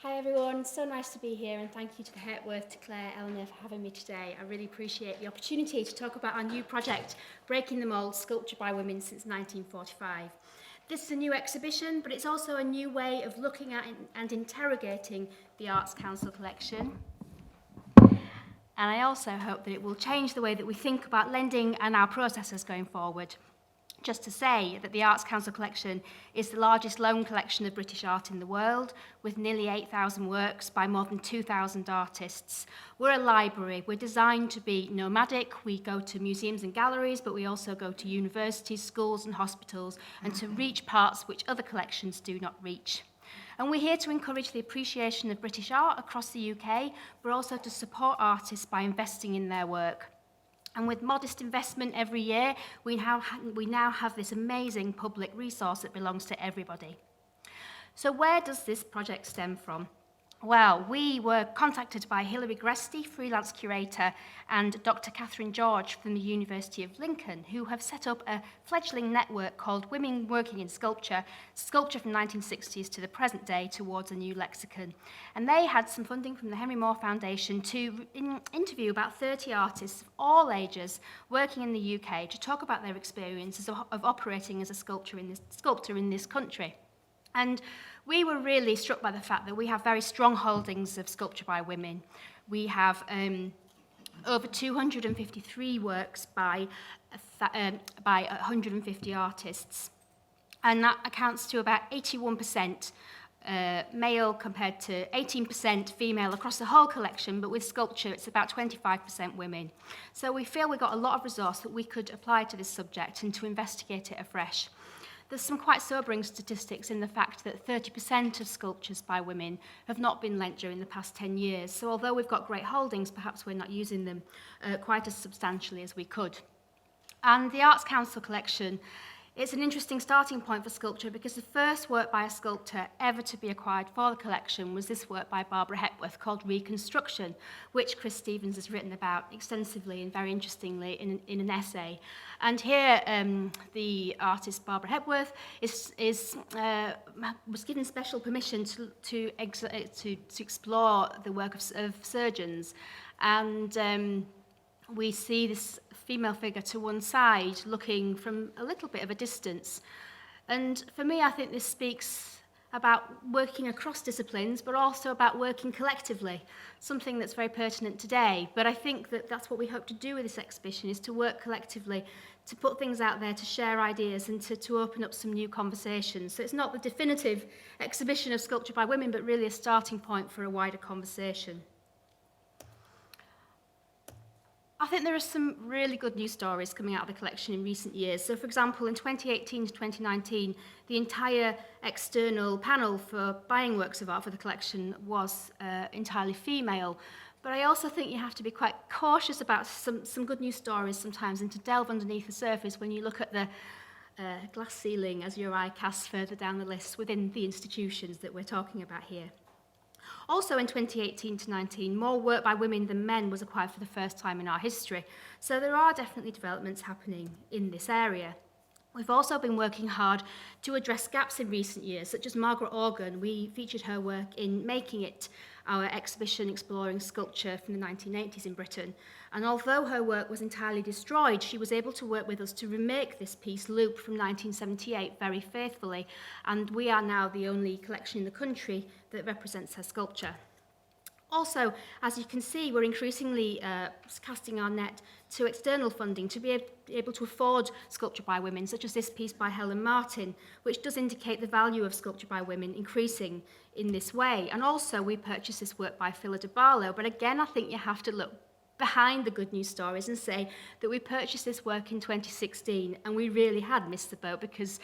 Hi everyone, so nice to be here, and thank you to the Hepworth, to Claire, Eleanor for having me today. I really appreciate the opportunity to talk about our new project, Breaking the Mould, Sculpture by Women since 1945. This is a new exhibition, but it's also a new way of looking at and interrogating the Arts Council collection. And I also hope that it will change the way that we think about lending and our processes going forward. Just to say that the Arts Council collection is the largest loan collection of British art in the world, with nearly 8,000 works by more than 2,000 artists. We're a library. We're designed to be nomadic. We go to museums and galleries, but we also go to universities, schools and hospitals, and to reach parts which other collections do not reach. And we're here to encourage the appreciation of British art across the UK, but also to support artists by investing in their work. And with modest investment every year, we now have this amazing public resource that belongs to everybody. So where does this project stem from? Well, we were contacted by Hilary Gresty, freelance curator, and Dr. Catherine George from the University of Lincoln, who have set up a fledgling network called Women Working in Sculpture, Sculpture from 1960s to the present day towards a new lexicon. And they had some funding from the Henry Moore Foundation to interview about 30 artists of all ages working in the UK to talk about their experiences of operating as a sculptor in this country. And we were really struck by the fact that we have very strong holdings of sculpture by women. We have over 253 works by 150 artists. And that accounts to about 81% male compared to 18% female across the whole collection, but with sculpture it's about 25% women. So we feel we've got a lot of resource that we could apply to this subject and to investigate it afresh. There's some quite sobering statistics in the fact that 30% of sculptures by women have not been lent during the past 10 years. So although we've got great holdings, perhaps we're not using them quite as substantially as we could. And the Arts Council collection, it's an interesting starting point for sculpture because the first work by a sculptor ever to be acquired for the collection was this work by Barbara Hepworth called Reconstruction, which Chris Stevens has written about extensively and very interestingly in an essay. And here, the artist Barbara Hepworth was given special permission to explore the work of surgeons. And we see this female figure to one side looking from a little bit of a distance. And for me, I think this speaks about working across disciplines, but also about working collectively, something that's very pertinent today. But I think that that's what we hope to do with this exhibition, is to work collectively, to put things out there, to share ideas and to open up some new conversations. So it's not the definitive exhibition of sculpture by women, but really a starting point for a wider conversation. I think there are some really good news stories coming out of the collection in recent years. So, for example, in 2018 to 2019, the entire external panel for buying works of art for the collection was entirely female. But I also think you have to be quite cautious about some good news stories sometimes and to delve underneath the surface when you look at the glass ceiling as your eye casts further down the list within the institutions that we're talking about here. Also in 2018 to 19, more work by women than men was acquired for the first time in our history. So there are definitely developments happening in this area. We've also been working hard to address gaps in recent years, such as Margaret Organ. We featured her work in Making It, our exhibition exploring sculpture from the 1980s in Britain. And although her work was entirely destroyed, she was able to work with us to remake this piece, Loop, from 1978 very faithfully. And we are now the only collection in the country that represents her sculpture. Also, as you can see, we're increasingly casting our net to external funding to be able to afford sculpture by women, such as this piece by Helen Martin, which does indicate the value of sculpture by women increasing in this way. And also, we purchased this work by Phila de Barlow, but again, I think you have to look behind the good news stories and say that we purchased this work in 2016 and we really had missed the boat because,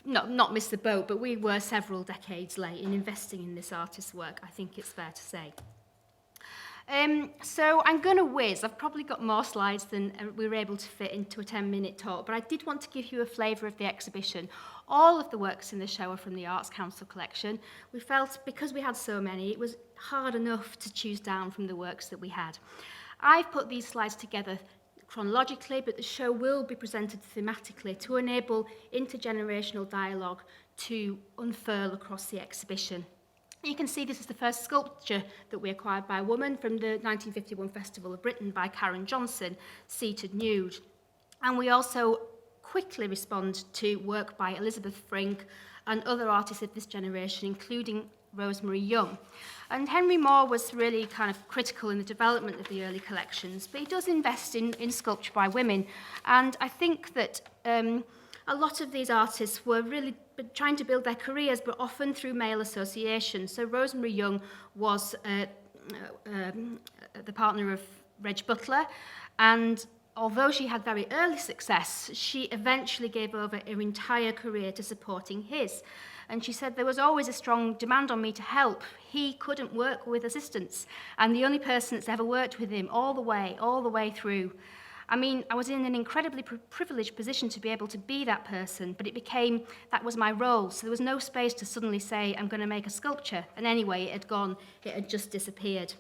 not missed the boat, but we were several decades late in investing in this artist's work, I think it's fair to say. So I'm going to whiz. I've probably got more slides than we were able to fit into a 10-minute talk, but I did want to give you a flavour of the exhibition. All of the works in the show are from the Arts Council collection. We felt, because we had so many, it was hard enough to choose down from the works that we had. I've put these slides together chronologically, but the show will be presented thematically to enable intergenerational dialogue to unfurl across the exhibition. You can see this is the first sculpture that we acquired by a woman from the 1951 Festival of Britain by Karen Johnson, Seated Nude. And we also quickly respond to work by Elizabeth Frink and other artists of this generation, including Rosemary Young. And Henry Moore was really kind of critical in the development of the early collections, but he does invest in sculpture by women. And I think that a lot of these artists were really trying to build their careers, but often through male association. So Rosemary Young was the partner of Reg Butler, and although she had very early success, she eventually gave over her entire career to supporting his. And she said there was always a strong demand on me to help. He couldn't work with assistants, and the only person that's ever worked with him all the way through. I mean, I was in an incredibly privileged position to be able to be that person, but it became, that was my role. So there was no space to suddenly say, I'm going to make a sculpture. And anyway, it had just disappeared.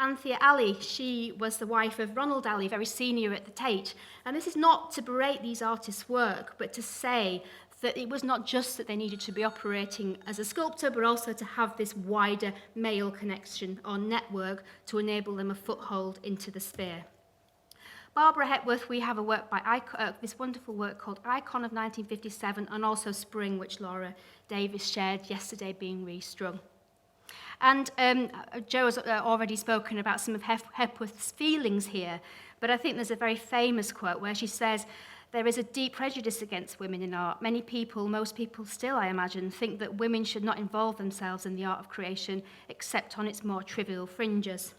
Anthea Alley, she was the wife of Ronald Alley, very senior at the Tate. And this is not to berate these artists' work, but to say that it was not just that they needed to be operating as a sculptor, but also to have this wider male connection or network to enable them a foothold into the sphere. Barbara Hepworth, we have a work by this wonderful work called Icon of 1957, and also Spring, which Laura Davis shared yesterday, being restrung. And Jo has already spoken about some of Hepworth's feelings here, but I think there's a very famous quote where she says, there is a deep prejudice against women in art. Many people, most people still, I imagine, think that women should not involve themselves in the art of creation except on its more trivial fringes.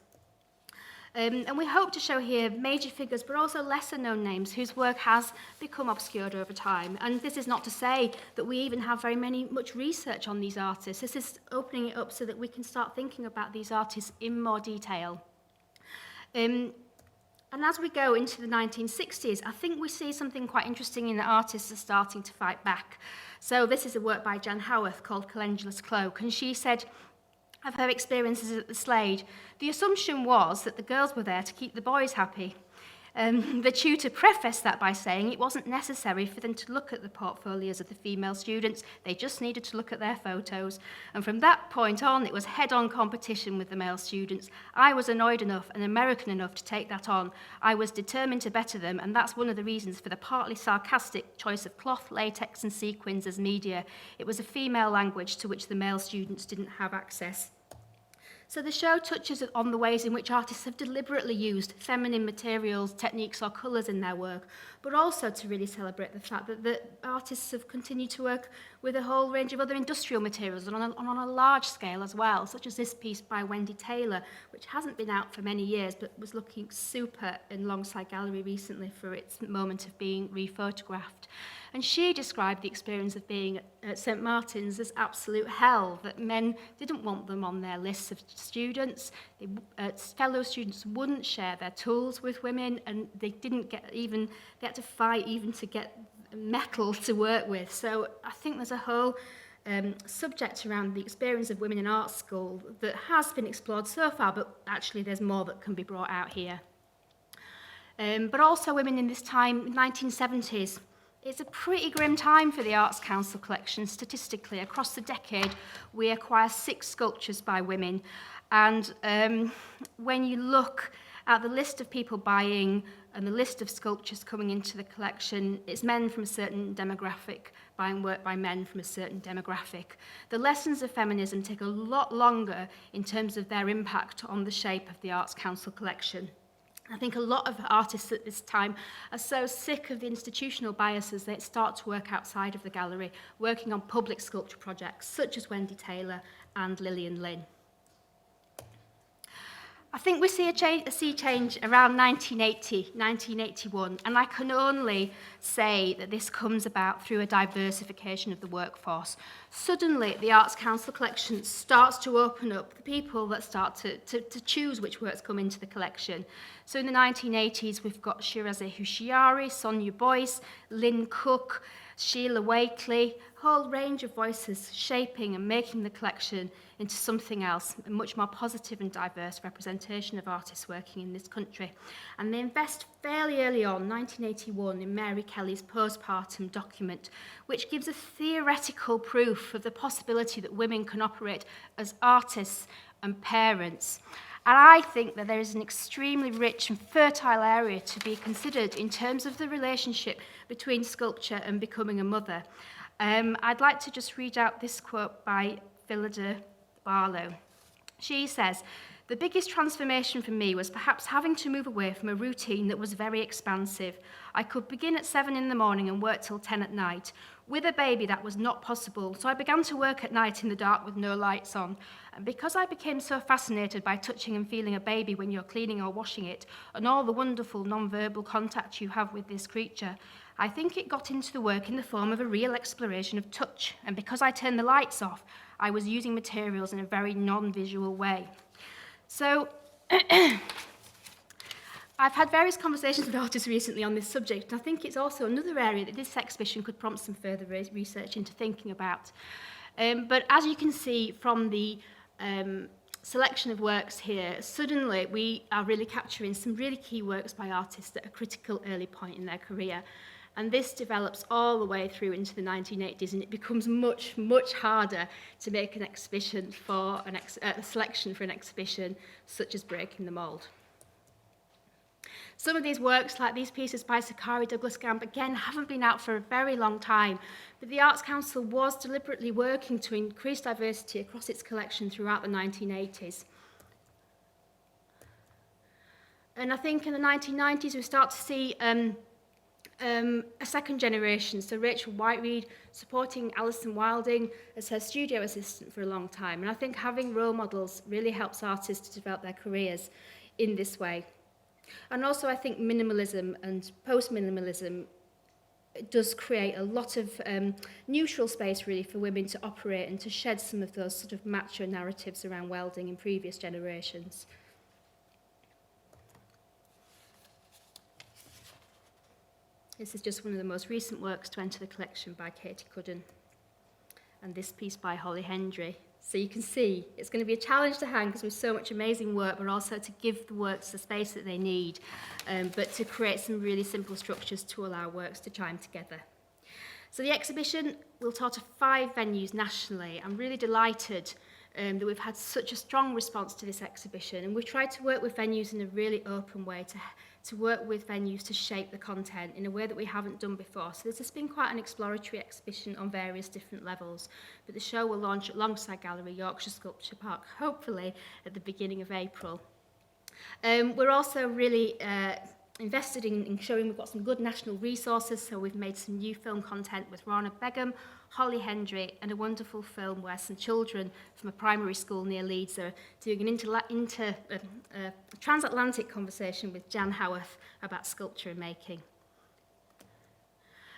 And we hope to show here major figures, but also lesser-known names whose work has become obscured over time. And this is not to say that we even have much research on these artists. This is opening it up so that we can start thinking about these artists in more detail. And as we go into the 1960s, I think we see something quite interesting in that artists are starting to fight back. So this is a work by Jan Haworth called Calendula's Cloak, and she said, of her experiences at the Slade, the assumption was that the girls were there to keep the boys happy. The tutor prefaced that by saying it wasn't necessary for them to look at the portfolios of the female students, they just needed to look at their photos. And from that point on, it was head-on competition with the male students. I was annoyed enough and American enough to take that on. I was determined to better them, and that's one of the reasons for the partly sarcastic choice of cloth, latex, and sequins as media. It was a female language to which the male students didn't have access. So the show touches on the ways in which artists have deliberately used feminine materials, techniques, or colours in their work, but also to really celebrate the fact that the artists have continued to work with a whole range of other industrial materials and on a large scale as well, such as this piece by Wendy Taylor, which hasn't been out for many years, but was looking super in Longside Gallery recently for its moment of being rephotographed. And she described the experience of being at St Martin's as absolute hell, that men didn't want them on their lists of students. Fellow students wouldn't share their tools with women, and they had to fight even to get metal to work with. So I think there's a whole subject around the experience of women in art school that has been explored so far, but actually there's more that can be brought out here. But also women in this time, 1970s, it's a pretty grim time for the Arts Council collection. Statistically, across the decade, we acquire 6 sculptures by women. And when you look at the list of people buying and the list of sculptures coming into the collection, it's men from a certain demographic buying work by men from a certain demographic. The lessons of feminism take a lot longer in terms of their impact on the shape of the Arts Council collection. I think a lot of artists at this time are so sick of the institutional biases that start to work outside of the gallery, working on public sculpture projects such as Wendy Taylor and Lillian Lynn. I think we see a sea change around 1980, 1981, and I can only say that this comes about through a diversification of the workforce. Suddenly, the Arts Council collection starts to open up the people that start to choose which works come into the collection. So in the 1980s, we've got Shiraze Hushiari, Sonia Boyce, Lynn Cook, Sheila Wakely, a whole range of voices shaping and making the collection into something else, a much more positive and diverse representation of artists working in this country. And they invest fairly early on, 1981, in Mary Kelly's postpartum document, which gives a theoretical proof of the possibility that women can operate as artists and parents. And I think that there is an extremely rich and fertile area to be considered in terms of the relationship between sculpture and becoming a mother. I'd like to just read out this quote by Phillida Barlow. She says, "The biggest transformation for me was perhaps having to move away from a routine that was very expansive. I could begin at 7 in the morning and work till 10 at night. With a baby, that was not possible, so I began to work at night in the dark with no lights on. And because I became so fascinated by touching and feeling a baby when you're cleaning or washing it, and all the wonderful non-verbal contact you have with this creature, I think it got into the work in the form of a real exploration of touch. And because I turned the lights off, I was using materials in a very non-visual way." So I've had various conversations with artists recently on this subject, and I think it's also another area that this exhibition could prompt some further research into thinking about. But as you can see from the selection of works here, suddenly we are really capturing some really key works by artists at a critical early point in their career. And this develops all the way through into the 1980s, and it becomes much, much harder to make an exhibition for a selection for an exhibition such as Breaking the Mould. Some of these works, like these pieces by Sakari Douglas Gamp, again, haven't been out for a very long time, but the Arts Council was deliberately working to increase diversity across its collection throughout the 1980s. And I think in the 1990s, we start to see a second generation, so Rachel Whiteread supporting Alison Wilding as her studio assistant for a long time. And I think having role models really helps artists to develop their careers in this way. And also I think minimalism and post-minimalism does create a lot of neutral space really for women to operate and to shed some of those sort of macho narratives around welding in previous generations. This is just one of the most recent works to enter the collection by Katie Cudden, and this piece by Holly Hendry. So you can see it's going to be a challenge to hang because there's so much amazing work, but also to give the works the space that they need, but to create some really simple structures to allow works to chime together. So the exhibition will tour to 5 venues nationally. I'm really delighted that we've had such a strong response to this exhibition, and we've tried to work with venues in a really open way to work with venues to shape the content in a way that we haven't done before. So this has been quite an exploratory exhibition on various different levels, but the show will launch alongside Gallery Yorkshire Sculpture Park, hopefully at the beginning of April. We're also really invested in showing we've got some good national resources, so we've made some new film content with Rana Begum, Holly Hendry, and a wonderful film where some children from a primary school near Leeds are doing a transatlantic conversation with Jan Haworth about sculpture and making.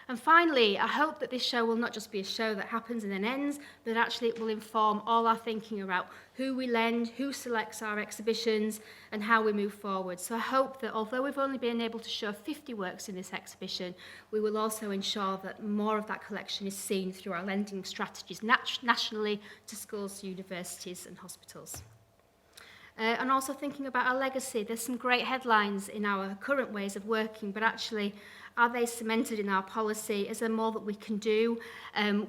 And finally, I hope that this show will not just be a show that happens and then ends, but actually it will inform all our thinking about who we lend, who selects our exhibitions, and how we move forward. So I hope that although we've only been able to show 50 works in this exhibition, we will also ensure that more of that collection is seen through our lending strategies nationally to schools, universities, and hospitals. And also thinking about our legacy. There's some great headlines in our current ways of working, but actually, are they cemented in our policy? Is there more that we can do?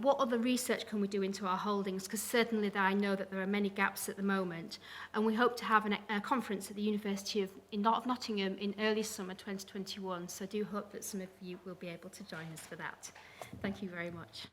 What other research can we do into our holdings? Because certainly I know that there are many gaps at the moment. And we hope to have a conference at the University of Nottingham in early summer 2021. So I do hope that some of you will be able to join us for that. Thank you very much.